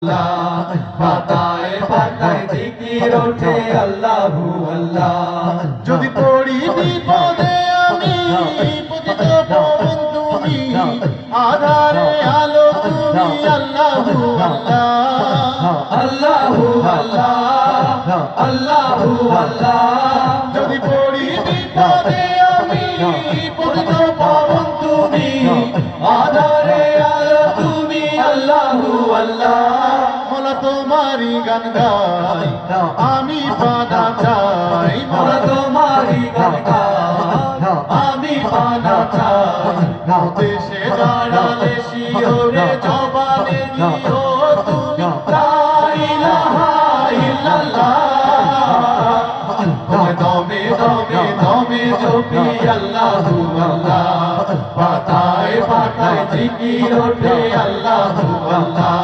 আল্লাহ পাতায় পাতায় জিকির ওঠে আল্লাহু আল্লাহ। যদি পড়ি বিপদে আমি পতিত পাবন তুমি, আধারে আলো তুমি আল্লাহু আল্লাহ আল্লাহু আল্লাহ আল্লাহু আল্লাহ। যদি পড়ি বিপদে আমি পতিত পাবন তুমি, আধারে আলো তুমি আল্লাহু আল্লাহ। মোলা তোমারি গান গাই আমি পানা চাই, মোলা তোমারি গান গাই আমি পানা চাই। দেশে দাঁড়ালে শিওরে জবানে দিও তুমি লা ইলাহা ইল্লাল্লাহ। দমে দমে দমে জপি আল্লাহু আল্লাহ, পাতায় পাতায় জিকির ওঠে আল্লাহু আল্লাহ।